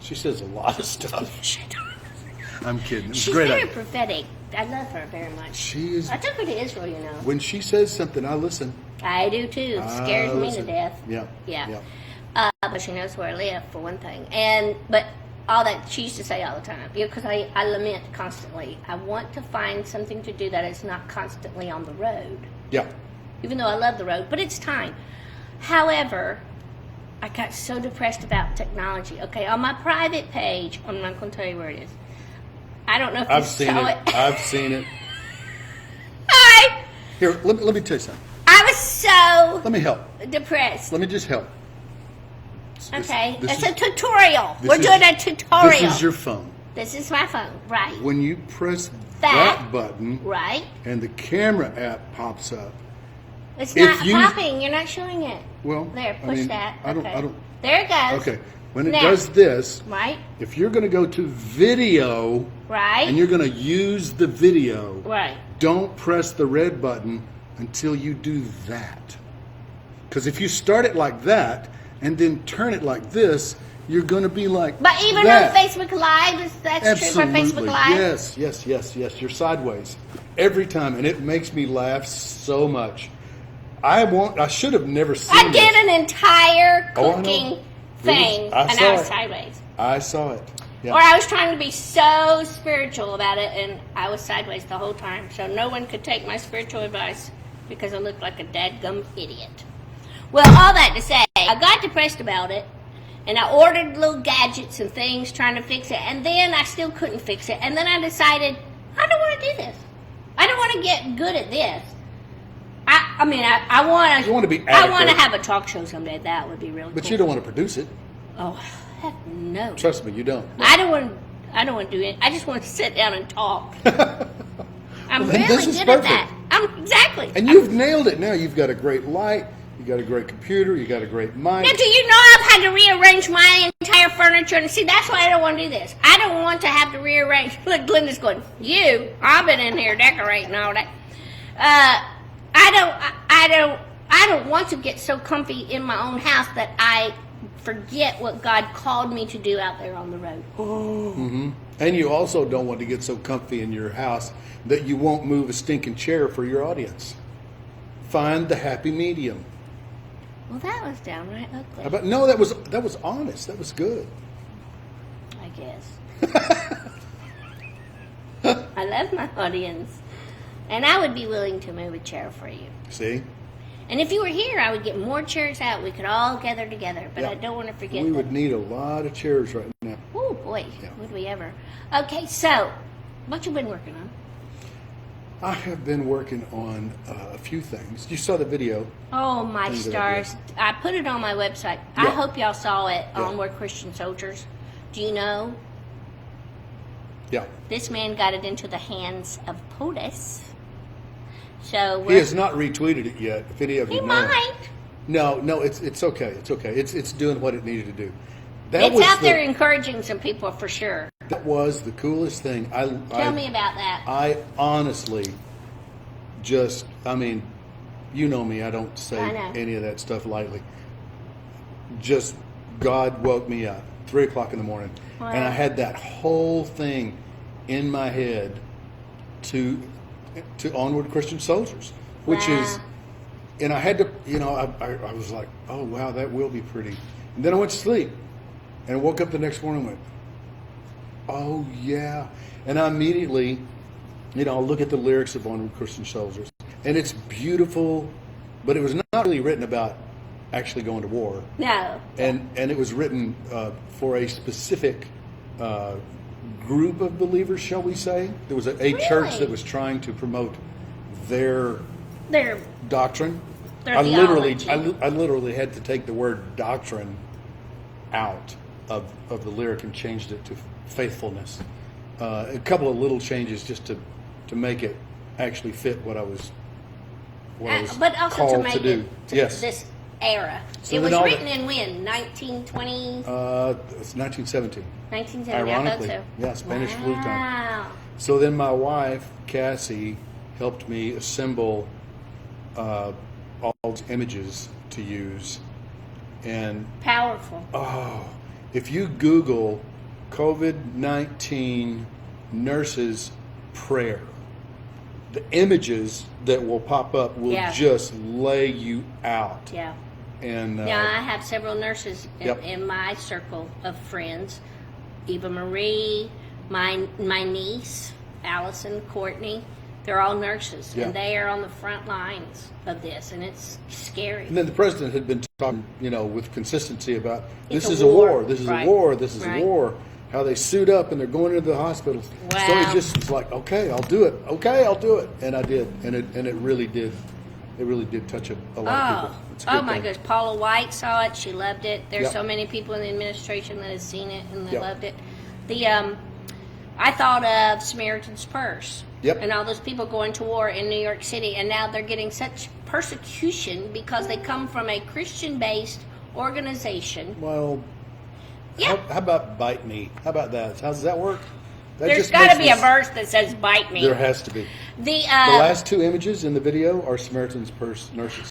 she says a lot of stuff. She don't. I'm kidding. It's She's great. very prophetic. I love her very much. She is. I took her to Israel, you know. When she says something, I listen. I do too. It scares me to listen. death. Yeah. Yeah. Yeah. But she knows where I live, for one thing. But all that, she used to say all the time, because I lament constantly. I want to find something to do that is not constantly on the road. Yeah. Even though I love the road, but it's time. However, I got so depressed about technology. Okay, on my private page, I'm not going to tell you where it is. I don't know if I've you seen saw it. it. I've seen it. Here, let me tell you something. I was so Let me help. depressed. Let me just help. Okay, This it's a is- tutorial. this We're is- doing a tutorial. This is your phone. This is my phone, right? When you press That. that button Right? and the camera app pops up, It's If not you- popping. You're not showing it. well, There, push that. I don't. Okay. There it goes. Okay, when it Now. does this, Right? if you're going to go to video Right? and you're going to use the video, Right. don't press the red button until you do that. Because if you start it like that and then turn it like this, you're going to be like But even that. on Facebook Live, that's Absolutely. true for Facebook Live. Yes. You're sideways every time, and it makes me laugh so much. I should have never seen I did this. an entire Oh, I know. cooking It thing, was- I and saw I was it. sideways. I saw it. Yeah. Or I was trying to be so spiritual about it, and I was sideways the whole time. So no one could take my spiritual advice because I looked like a dadgum idiot. Well, all that to say, I got depressed about it, and I ordered little gadgets and things trying to fix it, and then I still couldn't fix it. And then I decided, I don't want to do this. I don't want to get good at this. I want to. You want to be I want to adequate. have a talk show someday. That would be really But cool. you don't want to produce it. Oh, heck no. Trust me, you don't. I don't want to do it. I just want to sit down and talk. I'm Well, then really this is good at perfect. that. Exactly. And you've nailed it now. You've got a great light. You got a great computer. You got a great mic. Now, do you know I've had to rearrange my entire furniture? And see, that's why I don't want to do this. I don't want to have to rearrange. Look, Glenda's going, I've been in here decorating all that. I don't want to get so comfy in my own house that I forget what God called me to do out there on the road. And you also don't want to get so comfy in your house that you won't move a stinking chair for your audience. Find the happy medium. Well, that was downright ugly, How about, no, that was honest. That was good. I guess. I love my audience. And I would be willing to move a chair for you. See? And if you were here, I would get more chairs out. We could all gather together. But Yeah. I don't want to forget We that. would need a lot of chairs right now. Oh, boy. Yeah. Would we ever. Okay, so, what you been working on? I have been working on a few things. You saw the video. Oh, my Things that I stars. I put it on my website. I Yeah. hope y'all saw it Yeah. on We're Christian Soldiers. Do you know? Yeah. This man got it into the hands of POTUS. So He has not retweeted it yet. If any of He you know. might. No, it's okay. It's okay. It's doing what it needed to do. It's out there encouraging some people for sure. That was the coolest thing. Tell me about that. I honestly you know me, I don't say I know. any of that stuff lightly. Just God woke me up 3 o'clock in the morning, Wow. and I had that whole thing in my head to Onward Christian Soldiers, which Wow. is, and I had to, I was like, oh wow, that will be pretty. And then I went to sleep, and I woke up the next morning and went, oh yeah, and I immediately, I'll look at the lyrics of Onward Christian Soldiers, and it's beautiful, but it was not really written about actually going to war. No. And it was written for a specific group of believers, shall we say? There was a church Really? that was trying to promote their Their doctrine. Their I theology. literally had to take the word doctrine out of the lyric and changed it to faithfulness. A couple of little changes just to make it actually fit what I was but also called to make do. it to Yes. this era. So it was then all written in when? 1920? It's 1917. 1970, Ironically, I thought so. yeah, Spanish flu time. Wow. So then my wife, Cassie, helped me assemble all those images to use. And Powerful. if you Google COVID-19 nurses prayer, the images that will pop up will Yeah. just lay you out. Yeah. And Now, I have several nurses Yep. in my circle of friends. Eva Marie, my niece, Allison, Courtney. They're all nurses, Yeah. and they are on the front lines of this, and it's scary. And then the president had been talking, with consistency about It's this a is a war. war, this is Right. a war, this is Right. a war. How they suit up and they're going into the hospitals. So Wow. it just was like, okay, I'll do it. Okay, I'll do it, and I did, and it really did. It really did touch a lot of people. It's a good My thing. goodness. Paula White saw it. She loved it. There's Yep. so many people in the administration that have seen it and they Yep. loved it. I thought of Samaritan's Purse. Yep. And all those people going to war in New York City, and now they're getting such persecution because they come from a Christian-based organization. Well, Yeah. how about bite me? How about that? How does that work? That There's just got to makes be me a verse that says "bite me." There has to be. The The last two images in the video are Samaritan's Purse nurses.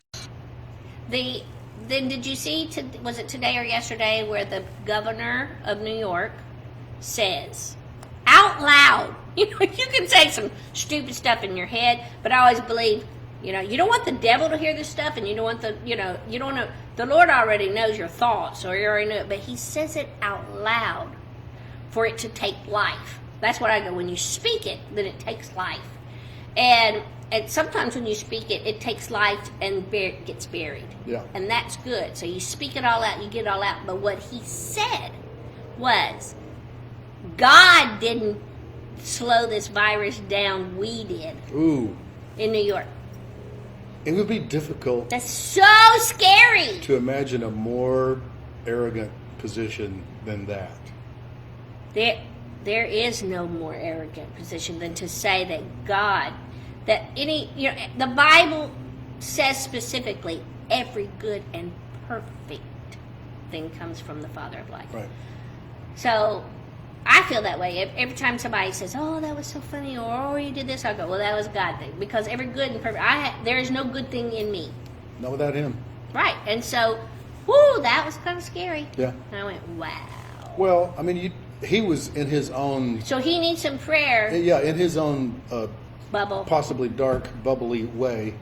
Then did you see? Was it today or yesterday where the governor of New York says out loud? You can say some stupid stuff in your head, but I always believe, you don't want the devil to hear this stuff, and you don't want you don't know. The Lord already knows your thoughts, or you already know it, but He says it out loud for it to take life. That's what I go. When you speak it, then it takes life. And sometimes when you speak it, it takes life and gets buried. Yeah. And that's good. So you speak it all out, you get it all out. But what he said was, God didn't slow this virus down. We did Ooh, in New York. it would be difficult That's so scary. to imagine a more arrogant position than that. There is no more arrogant position than to say that the Bible says specifically, every good and perfect thing comes from the Father of light. Right. So I feel that way. Every time somebody says, "Oh, that was so funny," or "Oh, you did this," I go, "Well, that was a God thing," because every good and perfect, there is no good thing in me. Not without him. Right. And so, whoo, that was kind of scary. Yeah. And I went, wow. Well, I mean, he was in his own, So he needs some prayer. in his own Bubble. possibly dark, bubbly way.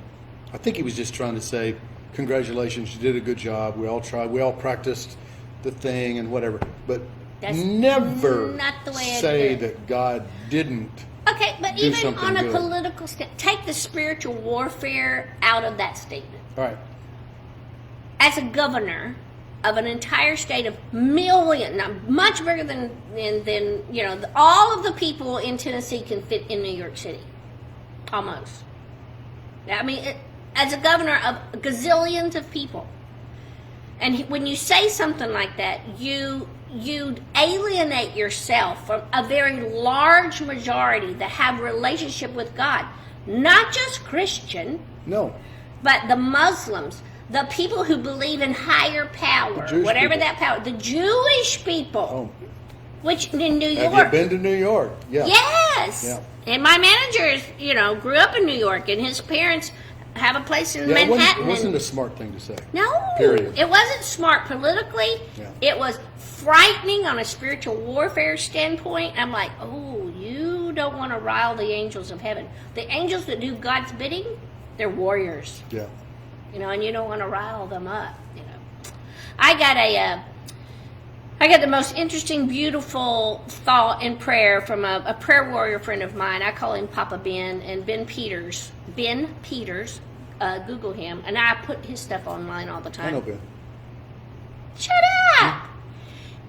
I think he was just trying to say, congratulations, you did a good job. We all tried. We all practiced the thing and whatever. But That's never not the way it say is. that God didn't. Okay, but do even something on a good. political take the spiritual warfare out of that statement. All right. As a governor of an entire state of million, not much bigger than all of the people in Tennessee can fit in New York City, almost. I mean, as a governor of gazillions of people, and when you say something like that, you alienate yourself from a very large majority that have relationship with God, not just Christian, No. but the Muslims, the people who believe in higher power, Jewish whatever people. that power, the Jewish people, Oh, which in New have York. you been to New York? Yeah. Yes. Yeah. And my manager, grew up in New York, and his parents have a place in Yeah, Manhattan. it wasn't and- a smart thing to say. No, Period. it wasn't smart politically. Yeah. It was frightening on a spiritual warfare standpoint. I'm like, oh, you don't want to rile the angels of heaven. The angels that do God's bidding, they're warriors, Yeah. and you don't want to rile them up. I got the most interesting, beautiful thought and prayer from a prayer warrior friend of mine. I call him Papa Ben, and Ben Peters. Google him, and I put his stuff online all the time. I know, Ben. Shut up!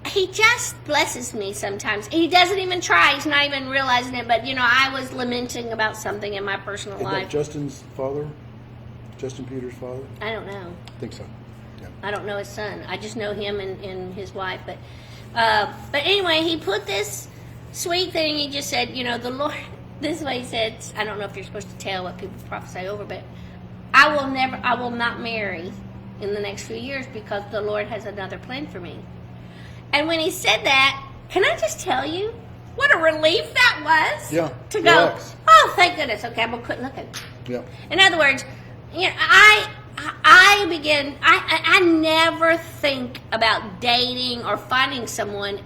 He just blesses me sometimes. He doesn't even try. He's not even realizing it. But, I was lamenting about something in my personal Isn't that life. Justin's father? Justin Peters' father? I don't know. I think so. Yeah. I don't know his son. I just know him and his wife. But anyway, he put this sweet thing. He just said, the Lord, this is what he said. I don't know if you're supposed to tell what people prophesy over, but I will not marry in the next few years because the Lord has another plan for me. And when he said that, can I just tell you what a relief that was? Yeah. To go, Relax. oh, thank goodness. Okay, I'm going to quit looking. Yeah. In other words, I never think about dating or finding someone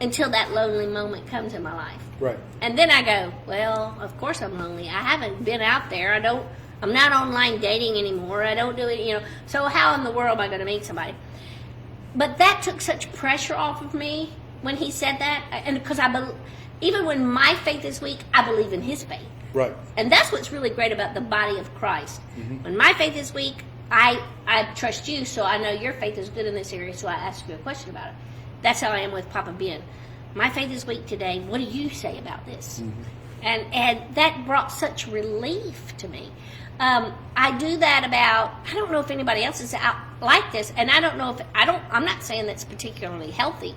until that lonely moment comes in my life. Right. And then I go, well, of course I'm lonely. I haven't been out there. I'm not online dating anymore. I don't do it, So how in the world am I going to meet somebody? But that took such pressure off of me when he said that. And because even when my faith is weak, I believe in his faith. Right. And that's what's really great about the body of Christ. Mm-hmm. When my faith is weak, I trust you, so I know your faith is good in this area, so I ask you a question about it. That's how I am with Papa Ben. My faith is weak today. What do you say about this? Mm-hmm. And that brought such relief to me. I do that about, I don't know if anybody else is out like this, and I don't know if, I'm not saying that's particularly healthy,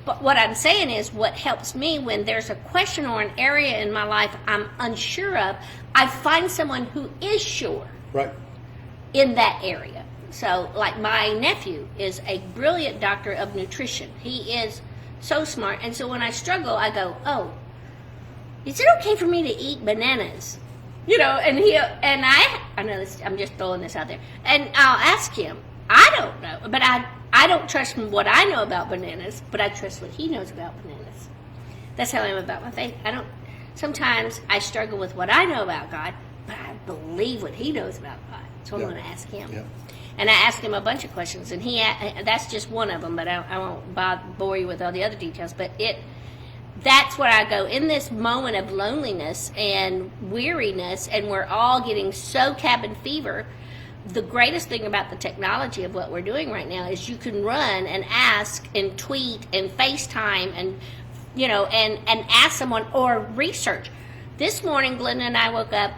but what I'm saying is what helps me when there's a question or an area in my life I'm unsure of, I find someone who is sure. Right. In that area. So, like my nephew is a brilliant doctor of nutrition. He is so smart. And so when I struggle, I go, oh, is it okay for me to eat bananas? And I know this, I'm just throwing this out there. And I'll ask him, I don't know, but I don't trust what I know about bananas, but I trust what he knows about bananas. That's how I am about my faith. Sometimes I struggle with what I know about God, but I believe what he knows about God. So I'm going to ask him. Yeah. And I asked him a bunch of questions, and that's just one of them, but I won't bore you with all the other details. But that's where I go in this moment of loneliness and weariness, and we're all getting so cabin fever. The greatest thing about the technology of what we're doing right now is you can run and ask and tweet and FaceTime and and ask someone or research. This morning, Glenda and I woke up.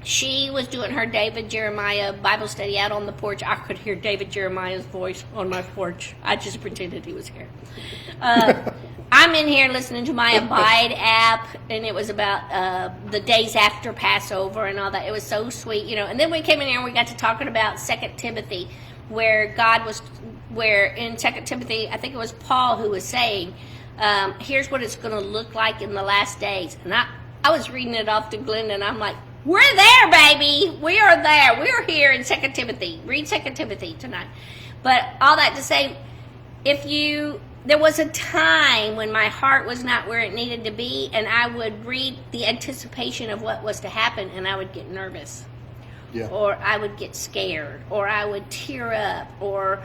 She was doing her David Jeremiah Bible study out on the porch. I could hear David Jeremiah's voice on my porch. I just pretended he was here. I'm in here listening to my Abide app, and it was about the days after Passover and all that. It was so sweet, And then we came in here and we got to talking about 2 Timothy, where in 2 Timothy, I think it was Paul who was saying, here's what it's going to look like in the last days. And I was reading it off to Glenda, and I'm like, we're there, baby. We are there. We are here in 2 Timothy. Read 2 Timothy tonight. But all that to say, there was a time when my heart was not where it needed to be, and I would read the anticipation of what was to happen, and I would get nervous. Yeah. Or I would get scared, or I would tear up, or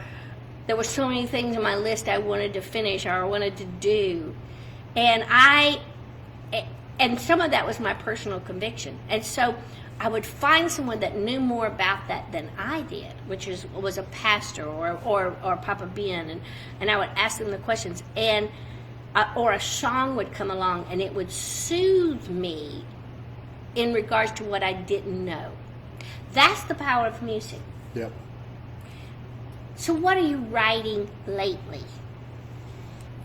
there were so many things on my list I wanted to finish or I wanted to do. And some of that was my personal conviction. And so I would find someone that knew more about that than I did, which was a pastor or Papa Ben, and I would ask them the questions, and or a song would come along, and it would soothe me in regards to what I didn't know. That's the power of music. Yep. So what are you writing lately?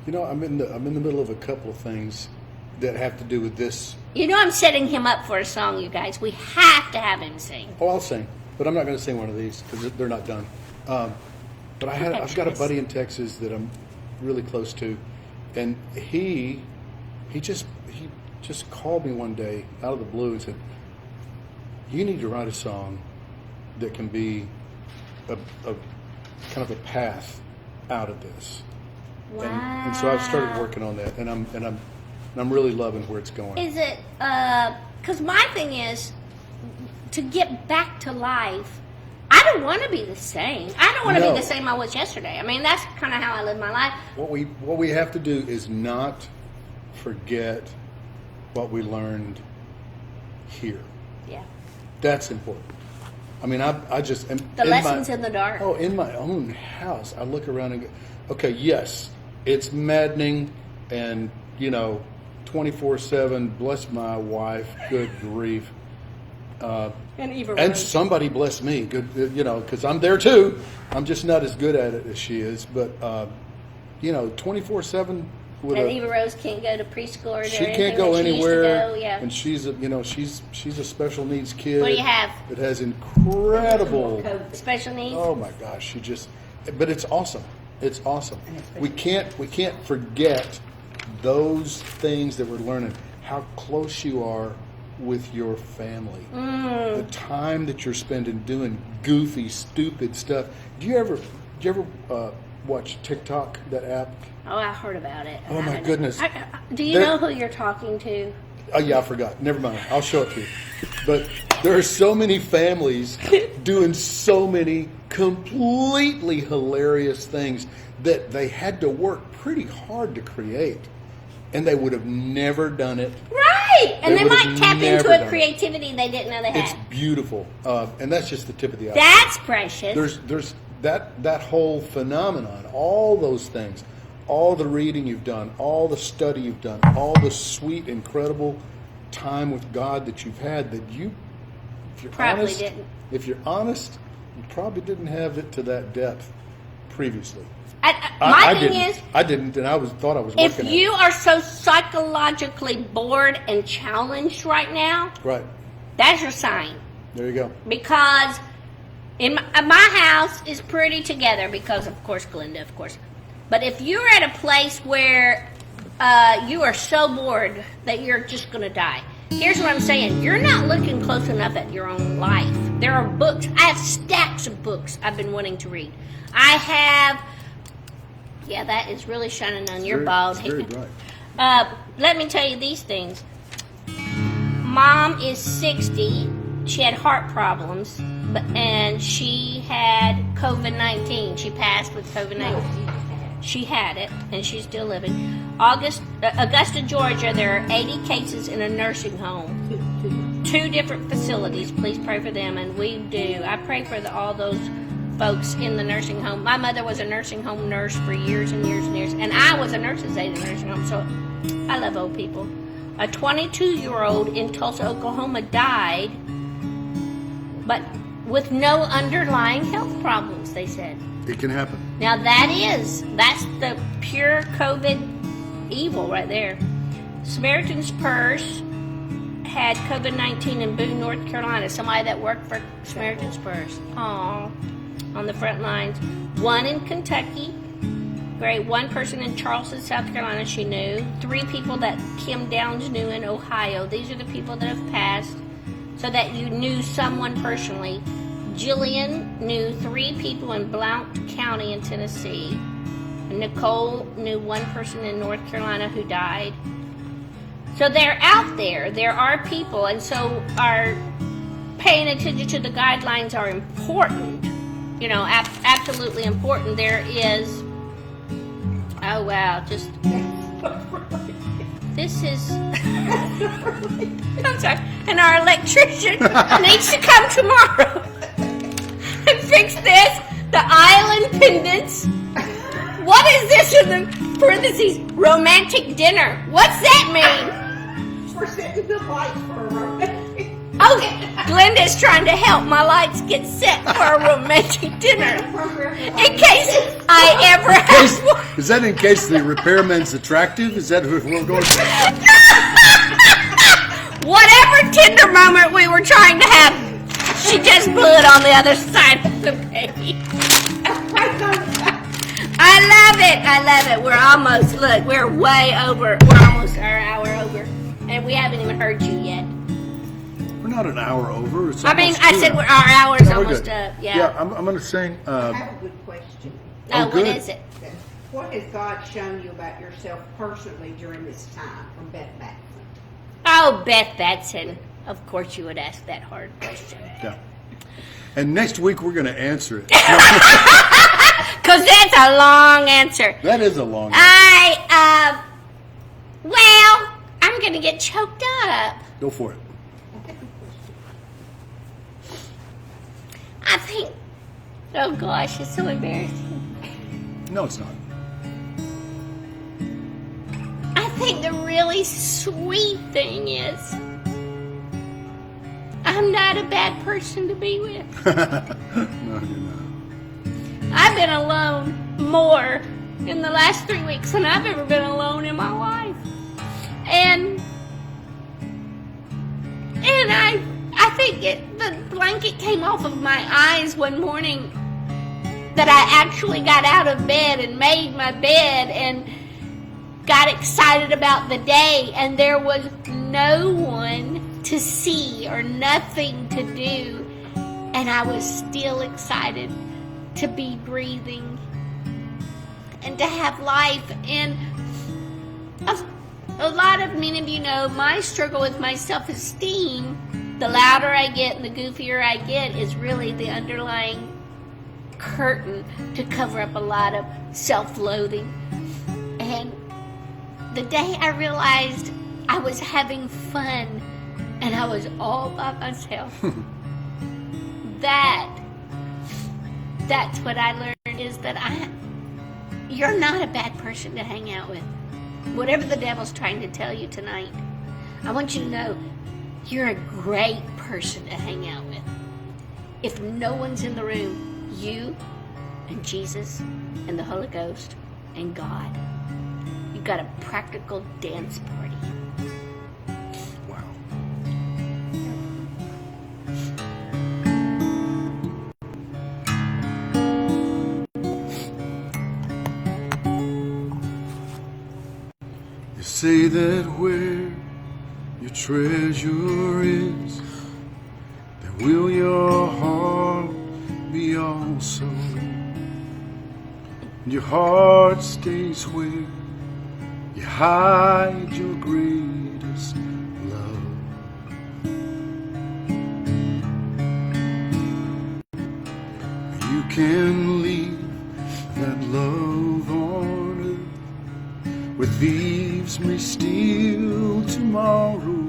I'm in the middle of a couple of things that have to do with this. I'm setting him up for a song, you guys. We have to have him sing. Oh, I'll sing, but I'm not going to sing one of these because they're not done. But I've got a buddy in Texas that I'm really close to, and he just called me one day out of the blue and said, "You need to write a song that can be a kind of a path out of this." Wow. And so I've started working on that, and I'm really loving where it's going. Is it, because my thing is, to get back to life, I don't want to be the same. I don't want to be the same I was yesterday. I mean, that's kind of how I live my life. What we have to do is not forget what we learned here. Yeah. That's important. I mean, I just... The lessons in the dark. Oh, in my own house, I look around and go, okay, yes, it's maddening and, 24/7, bless my wife, good grief. And somebody bless me, good, because I'm there too. I'm just not as good at it as she is, but 24/7. And Eva Rose can't go to preschool or she can't go anywhere. And she's a special needs kid. What do you have? That has incredible special needs. Oh my gosh, but it's awesome. It's awesome. We can't forget those things that we're learning. How close you are with your family. The time that you're spending doing goofy, stupid stuff. Do you ever watch TikTok, that app? Oh, I heard about it. Oh my goodness. Do you know who you're talking to? Oh yeah, I forgot. Never mind. I'll show it to you. But There are so many families doing so many completely hilarious things that they had to work pretty hard to create. And they would have never done it. Right! And They they would might have tap never into done a it. creativity they didn't know they It's had. beautiful. And that's just the tip of the iceberg. That's precious. There's that whole phenomenon, all those things, all the reading you've done, all the study you've done, all the sweet, incredible time with God that you've had, that you, if you're Probably honest, didn't. if you're honest, you probably didn't have it to that depth previously. My thing didn't. is, I didn't, and thought I was if working you at are so psychologically bored and challenged right now, it. Right. that's your sign. There you go. Because in my house is pretty together because, of course, Glenda, of course. But if you're at a place where you are so bored that you're just going to die, here's what I'm saying. You're not looking close enough at your own life. There are books. I have stacks of books I've been wanting to read. I have... Yeah, that is really shining on your bald It's very head. bright. Let me tell you these things. Mom is 60. She had heart problems, and she had COVID-19. She passed with COVID-19. She had it, and she's still living. Augusta, Georgia, there are 80 cases in a nursing home. 2 different facilities. Please pray for them, and we do. I pray for all those folks in the nursing home. My mother was a nursing home nurse for years and years and years, and I was a nurse's aide in a nursing home, so I love old people. A 22-year-old in Tulsa, Oklahoma died, but with no underlying health problems, they said. It can happen. Now that's the pure COVID evil right there. Samaritan's Purse had COVID-19 in Boone, North Carolina. Somebody that worked for Samaritan's Purse. Aww. On the front lines. 1 in Kentucky. Right, 1 person in Charleston, South Carolina she knew. 3 people that Kim Downs knew in Ohio. These are the people that have passed so that you knew someone personally. Jillian knew 3 people in Blount County in Tennessee. Nicole knew 1 person in North Carolina who died. So they're out there. There are people, and so our paying attention to the guidelines are important. You know, absolutely important. There is, oh wow, just, this is, I'm sorry, and our electrician needs to come tomorrow and fix this, the island pendants. What is this in the parentheses? Romantic dinner. What's that mean? We're setting the lights for a romantic. Oh, Glenda's trying to help my lights get set for a romantic dinner. In case I ever have one. Is that in case the repairman's attractive? Is that what we're going to... Whatever tender moment we were trying to have, she just blew it on the other side of the page. I love it. We're almost, look, we're way over. We're almost our hour over. And we haven't even heard you yet. We're not an hour over. It's I mean, almost I good. said our hour's No, we're almost good. up. Yeah, Yeah. I'm going to sing... I have a good question. Oh, what good. is it? What has God shown you about yourself personally during this time from Beth Batson? Oh, Beth Batson. Of course you would ask that hard question. Yeah. And next week we're going to answer it. Because that's a long answer. That is a long one. Well, I'm going to get choked up. Go for it. I think, oh gosh, it's so embarrassing. No, it's not. I think the really sweet thing is, I'm not a bad person to be with. No, you're not. I've been alone more in the last 3 weeks than I've ever been alone in my life. And I think the blanket came off of my eyes one morning that I actually got out of bed and made my bed and got excited about the day, and there was no one to see or nothing to do, and I was still excited to be breathing and to have life. And a lot of many of you know my struggle with my self-esteem the louder I get and the goofier I get is really the underlying curtain to cover up a lot of self-loathing. And the day I realized I was having fun and I was all by myself, that's what I learned, is that you're not a bad person to hang out with. Whatever the devil's trying to tell you tonight, I want you to know you're a great person to hang out with. If no one's in the room, you and Jesus and the Holy Ghost and God, you've got a practical dance party. Wow. You say that where your treasure is, there will your heart be also. And your heart stays where you hide your greatest love. You can leave that love on earth, where thieves may steal tomorrow.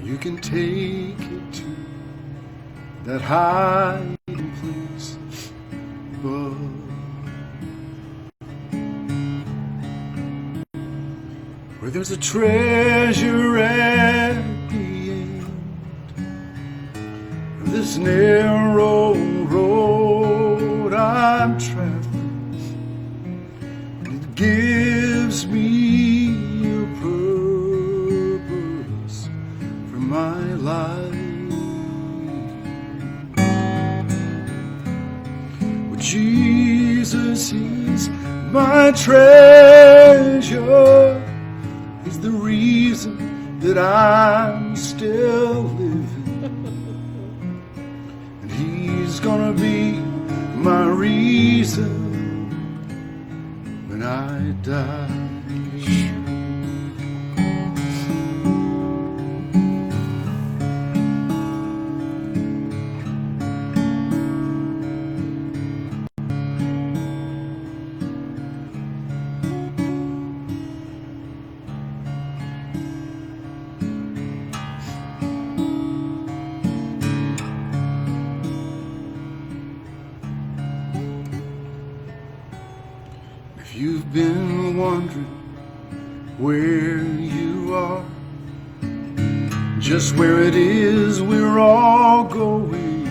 You can take it to that hiding place above. Where there's a treasure at the end of this narrow road I'm traveling. It gives me a purpose for my life. Well, Jesus is my treasure. He's the reason that I'm still living. And he's gonna be my reason when I die. If you've been wondering where you are, just where it is we're all going,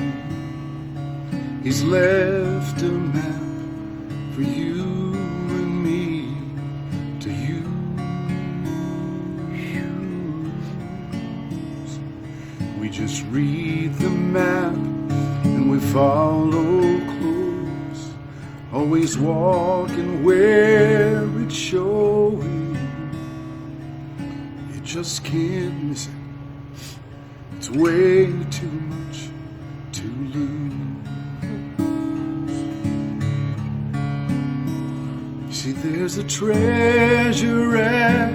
he's left a map for you and me to use. We just read the map and we follow close, always walking where it's showing. You just can't miss it. It's way too much to lose. You see, there's a treasure at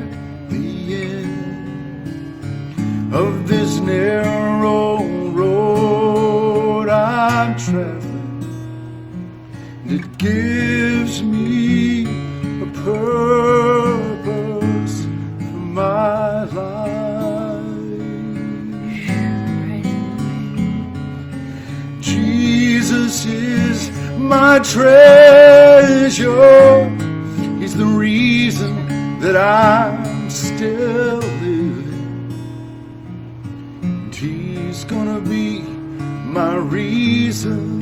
the end of this narrow road I'm traveling. It gives me a purpose for my life. Jesus is my treasure. He's the reason that I'm still living. And he's gonna be my reason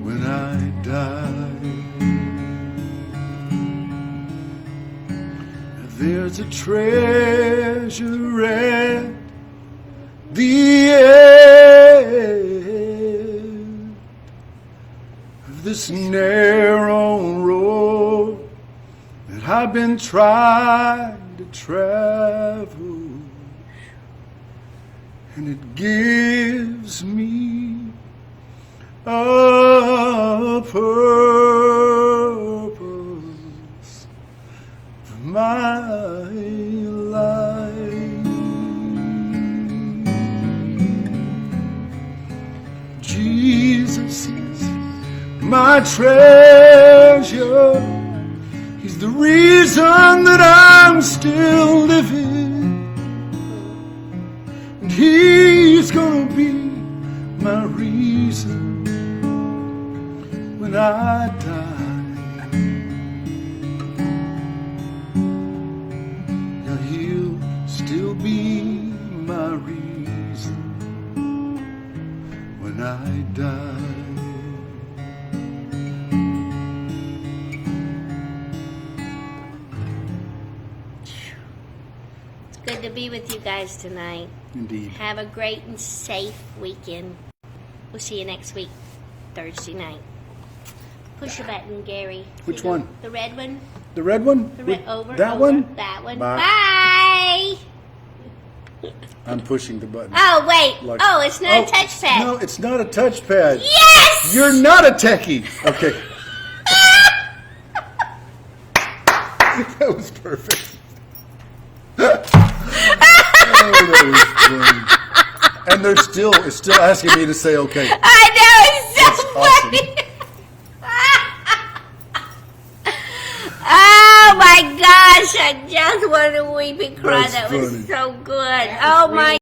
when I die. There's a treasure at the end of this narrow road that I've been trying to travel, and it gives me a purpose for my life. my treasure. He's the reason that I'm still living. And he's gonna be my reason when I die. Now he'll still be my reason when I die. It's good to be with you guys tonight. Indeed. Have a great and safe weekend. We'll see you next week, Thursday night. Push a button, Gary. Which You know, one? The red one. The red one? The red over. That over, one? That one. Bye. Bye. I'm pushing the button. Oh wait. Like- Oh, it's not a touchpad. No, it's not a touchpad. Yes. You're not a techie. Okay. That was perfect. Oh, that was funny. And it's still asking me to say okay. I know, it's so That's awesome. funny. Oh my gosh, I just want to weep and cry. That's That was funny. so good. Oh my